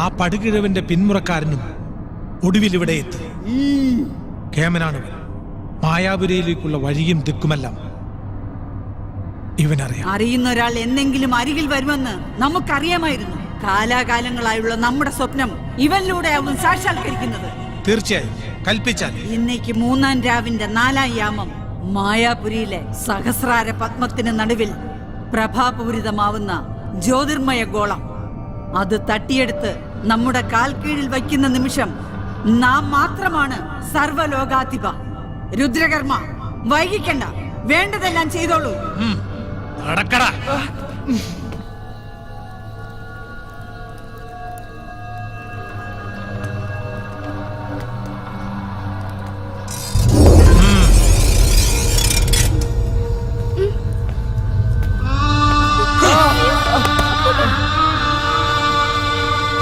ആ പടുകിഴവന്റെ പിന്മുറക്കാരനും ഒടുവിൽ ഇവിടെ എത്തി. കേമനാണ് മായാപുരയിലേക്കുള്ള വഴിയും ദിക്കുമെല്ലാം ഇവനറിയാം. അറിയുന്ന ഒരാൾ എന്നെങ്കിലും അരികിൽ വരുമെന്ന് നമുക്കറിയാമായിരുന്നു. കാലാകാലങ്ങളായുള്ള നമ്മുടെ സ്വപ്നം ഇവനിലൂടെ ആവും സാക്ഷാത്കരിക്കുന്നത്. തീർച്ചയായും കൽപ്പിച്ചാൽ. ഇന്നേക്ക് 3-ാം രാവിന്റെ 4-ാം യാമം മായാപുരിയിലെ സഹസ്രാര പത്മത്തിന് നടുവിൽ പ്രഭാപൂരിതമാവുന്ന ജ്യോതിർമയ ഗോളം അത് തട്ടിയെടുത്ത് നമ്മുടെ കാൽ കീഴിൽ വയ്ക്കുന്ന നിമിഷം നാം മാത്രമാണ് സർവലോകാധിപ. രുദ്രകർമ്മ, വൈകിക്കണ്ട, വേണ്ടതെല്ലാം ചെയ്തോളൂ. നടക്കടാ.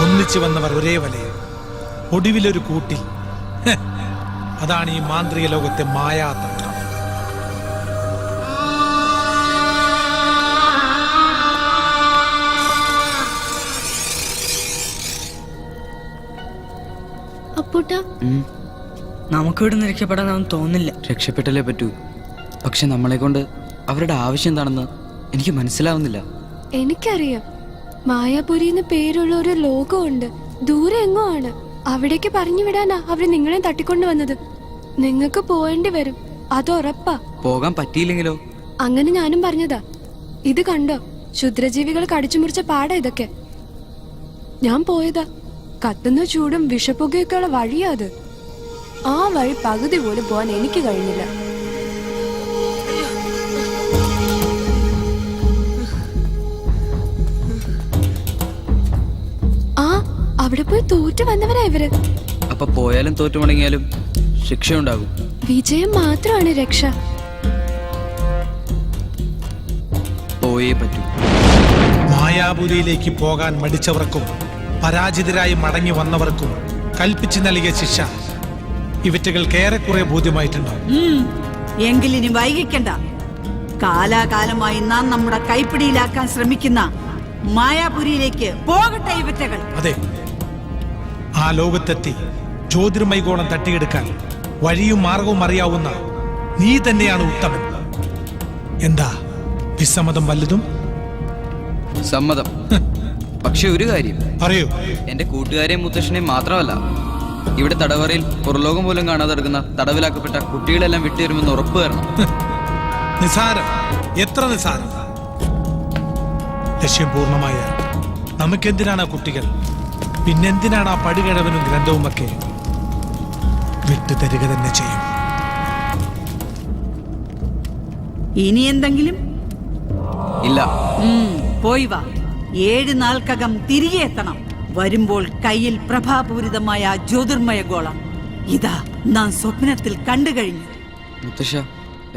ഒന്നിച്ചു വന്നവർ ഒരേ വലയിൽ, ഒടുവിലൊരു കൂട്ടിൽ. അതാണ് ഈ മാന്ത്രിക ലോകത്തെ മായാതന്ത്രം. നമുക്കിവിടെ നിന്ന് രക്ഷപ്പെടാൻ തോന്നില്ല. രക്ഷപ്പെട്ടല്ലേ പറ്റൂ. പക്ഷെ നമ്മളെ കൊണ്ട് അവരുടെ ആവശ്യം എന്താണെന്ന് എനിക്ക് മനസ്സിലാവുന്നില്ല. എനിക്കറിയാം, മായാപുരിന്ന് പേരുള്ള ഒരു ലോകമുണ്ട്, ദൂരെ എങ്ങോ ആണ്. അവിടേക്ക് പറഞ്ഞു വിടാനാ അവര് നിങ്ങളെ തട്ടിക്കൊണ്ടു വന്നത്. നിങ്ങൾക്ക് പോവേണ്ടി വരും, അത് ഉറപ്പാ. പോകാൻ പറ്റിയില്ലെങ്കിലോ? അങ്ങനെ ഞാനും പറഞ്ഞതാ. ഇത് കണ്ടോ, ക്ഷുദ്രജീവികൾ കടിച്ചു മുറിച്ച പാടാ ഇതൊക്കെ. ഞാൻ പോയതാ. കത്തുന്ന ചൂടും വിഷപ്പുകയൊക്കെയുള്ള വഴിയാ അത്. ആ വഴി പകുതി പോലും പോവാൻ എനിക്ക് കഴിഞ്ഞില്ല. ആ അവിടെ പോയി തോറ്റു വന്നവരാ ഇവര്. അപ്പൊ പോയാലും തോറ്റു മടങ്ങിയാലും ശിക്ഷയുണ്ടാകും. വിജയം മാത്രമാണ് രക്ഷ. പോയേ പറ്റൂ. മായാപുരിയിലേക്ക് പോകാൻ മടിച്ചവർക്കും പരാജിതരായി മടങ്ങി വന്നവർക്കും കൽപ്പിച്ചു നൽകിയ ശിക്ഷ ഇവറ്റകൾക്ക് ഏറെക്കുറെ ബോധ്യമായിട്ടുണ്ടാവും. എങ്കിലിനി വൈകിക്കണ്ട. കാലാകാലമായി നാം നമ്മുടെ കൈപ്പിടിയിലാക്കാൻ ശ്രമിക്കുന്ന മായാപുരിയിലേക്ക് പോകട്ടെ ഇവറ്റകൾ. അതെ, ആ ലോകത്തെത്തി ജ്യോതിർമൈഗോളം തട്ടിയെടുക്കാൻ വഴിയും മാർഗവും അറിയാവുന്ന നീ തന്നെയാണ് ഉത്തമൻ. എന്താ വിസമ്മതം വല്ലതും? സമ്മതം. പക്ഷെ ഒരു കാര്യം പറയൂ. എന്റെ കൂട്ടുകാരെയും മുത്തശ്ശനെയും മാത്രമല്ല, ഇവിടെ തടവറയിൽ പുറലോകം പോലും കാണാതെ എടുക്കുന്ന തടവിലാക്കപ്പെട്ട കുട്ടികളെല്ലാം വിട്ടുവരുമെന്ന് ഉറപ്പ് തരണം. നിസാരം, എത്ര നിസാരം. ലക്ഷ്യം പൂർണ്ണമായ നമുക്കെന്തിനാണ് ആ കുട്ടികൾ? പിന്നെന്തിനാണ് ആ പടികിഴവനും ഗ്രന്ഥവുമൊക്കെ? വിട്ടുതരിക തന്നെ ചെയ്യും. ഇനി എന്തെങ്കിലും? ഇല്ല. പോയി വാ. 7 നാൾക്കകം തിരികെ എത്തണം. വരുമ്പോൾ കയ്യിൽ പ്രഭാപൂരിതമായ ജ്യോതിർമയ ഗോളം. ഇതാ നാം സ്വപ്നത്തിൽ കണ്ടു കഴിഞ്ഞു. മുത്തശ്ശ,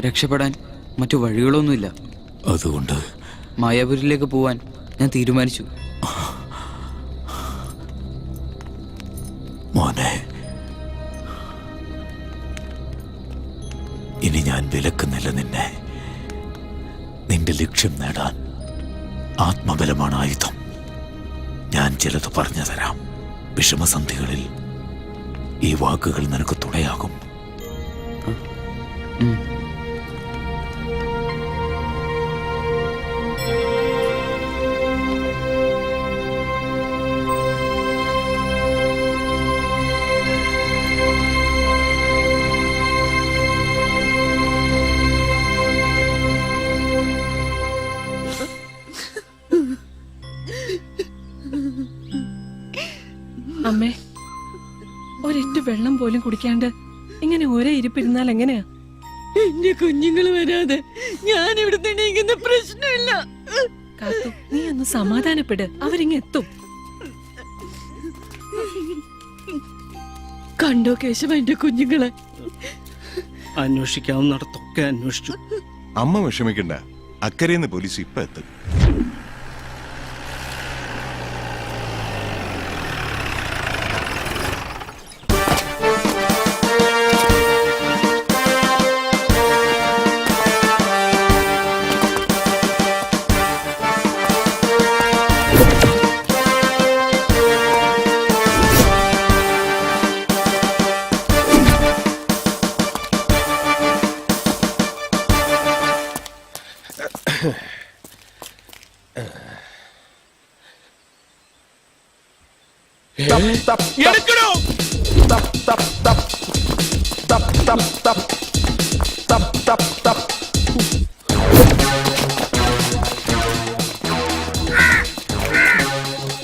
രക്ഷപ്പെടാൻ മറ്റു വഴികളൊന്നുമില്ല. അതുകൊണ്ട് മായാപുരിയിലേക്ക് പോവാൻ ഞാൻ തീരുമാനിച്ചു. മോനെ, ഇനി ഞാൻ വിലക്കുന്നില്ല നിന്നെ. നിന്റെ ലക്ഷ്യം നേടാൻ ആത്മബലമാണ് ആയുധം. ഞാൻ ചിലത് പറഞ്ഞു തരാം. വിഷമസന്ധികളിൽ ഈ വാക്കുകൾ നിനക്ക് തുണയാകും. അമ്മേ, ഒരിറ്റു വെള്ളം പോലും കുടിക്കാണ്ട് ഇങ്ങനെ ഒരേ ഇരിപ്പിരുന്നാൽ എങ്ങനെയാ? എന്റെ കുഞ്ഞുങ്ങൾ വരാതെ ഞാൻ ഇവിടുന്ന് എണീക്കുന്ന പ്രശ്നമില്ല. കാത്തു, നീ ഒന്ന് സമാധാനപ്പെട്, അവരിങ്ങെത്തും. കണ്ടോ കേശവ എന്റെ കുഞ്ഞുങ്ങളെ? അന്വേഷിക്കാവുന്നിടത്തൊക്കെ അന്വേഷിച്ചു. അമ്മ വിഷമിക്കണ്ട, അക്കരയിന്ന് പോലീസ് ഇപ്പൊ എത്തും. എടുക്കണോ?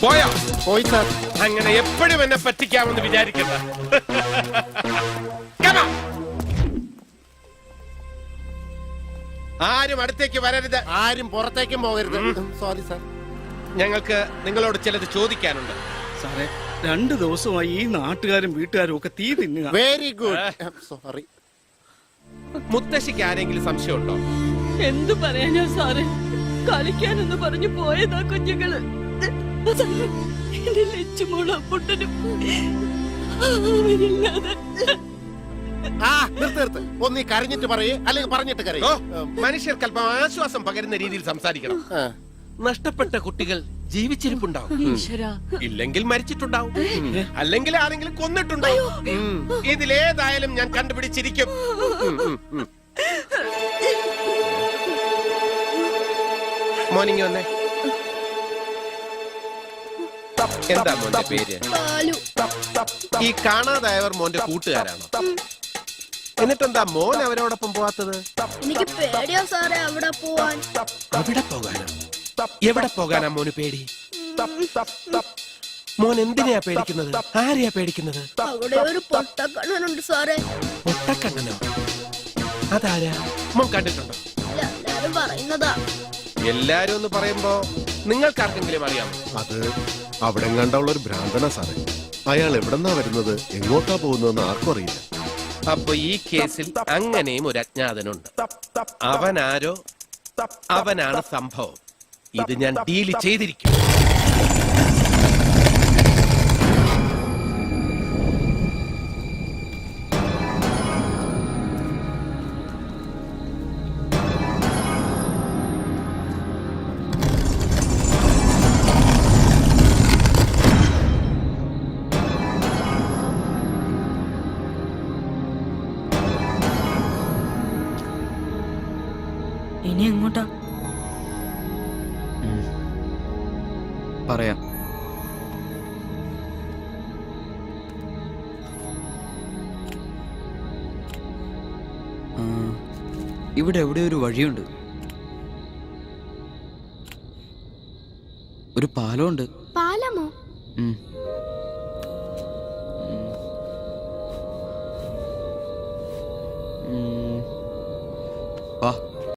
പോയോ? പോയി സാർ. അങ്ങനെ എപ്പോഴും എന്നെ പറ്റിക്കാമെന്ന് വിചാരിക്കണ്ട. Come on. ആരും അടുത്തേക്ക് വരരുത്, ആരും പുറത്തേക്കും പോകരുത്. Sorry sir. ഞങ്ങൾക്ക് നിങ്ങളോട് ചിലത് ചോദിക്കാനുണ്ട്. സാറേ 2 ദിവസമായി ഈ നാട്ടുകാരും വീട്ടുകാരും ഒക്കെ തീ തിന്നുക. Very good. സോറി. മുത്തശ്ശിക്ക് ആരെങ്കിലും സംശയമുണ്ടോ? എന്തു പറയാനാ സാറേ, കളിക്കാനെന്ന് പറഞ്ഞു പോയതാ കുഞ്ഞുങ്ങള്. എന്റെ ലച്ചുമോളും അപ്പുട്ടനും അവരില്ലാതെ. നിർത്ത്. ഒന്നീ കരഞ്ഞിട്ട് പറയേ, അല്ലെങ്കിൽ പറഞ്ഞിട്ട് കരയേ. മനുഷ്യർക്ക് അല്പം ആശ്വാസം പകരുന്ന രീതിയിൽ സംസാരിക്കണം. നഷ്ടപ്പെട്ട കുട്ടികൾ ജീവിച്ചിരിപ്പുണ്ടാവും, ഇല്ലെങ്കിൽ മരിച്ചിട്ടുണ്ടാവും, അല്ലെങ്കിൽ ആരെങ്കിലും കൊന്നിട്ടുണ്ടാവും. ഇതിലേതായാലും ഞാൻ കണ്ടുപിടിച്ചിരിക്കും. മോർണിംഗ് വന്നേ. എന്താ മോന്റെ പേര്? ഈ കാണാതായവർ മോന്റെ കൂട്ടുകാരാണോ? എന്നിട്ടെന്താ മോൻ അവരോടൊപ്പം പോവാത്തത്? എനിക്ക് പേടിയാ സാറേ അവിടെ പോവാൻ. അവിടെ പോകാനോ? എവിടെ പോകാനാ മോന് പേടി? മോൻ എന്തിനാ പേടിക്കുന്നത്? ആരെയാ പേടിക്കുന്നത്? അവിടെ ഒരു പൊട്ടക്കണ്ണനുണ്ട് സാറേ. പൊട്ടക്കണ്ണനോ? അതാരാ? മോൻ കണ്ടിട്ടുണ്ടോ? എല്ലാരും പറയുന്നതാ. എല്ലാരും എന്ന് പറയുമ്പോ നിങ്ങൾക്കാർക്കെങ്കിലും അറിയാമോ? അത് അവിടെ കണ്ടുള്ള ഒരു ഭ്രാന്തനാ സാറേ. അയാൾ എവിടെന്നാ വരുന്നത്, എങ്ങോട്ടാ പോകുന്നതെന്ന് ആർക്കും അറിയില്ല. അപ്പൊ ഈ കേസിൽ അങ്ങനെയും ഒരു അജ്ഞാതനുണ്ട്. അവനാരോ, അവനാണ് സംഭവം. ഇത് ഞാൻ ഡീൽ ചെയ്തിരിക്കും. ഇനി എങ്ങോട്ടാ? പറയാം. ഇവിടെ എവിടെ ഒരു വഴിയുണ്ട്, ഒരു പാലമുണ്ട്. പാലമോ? വാ.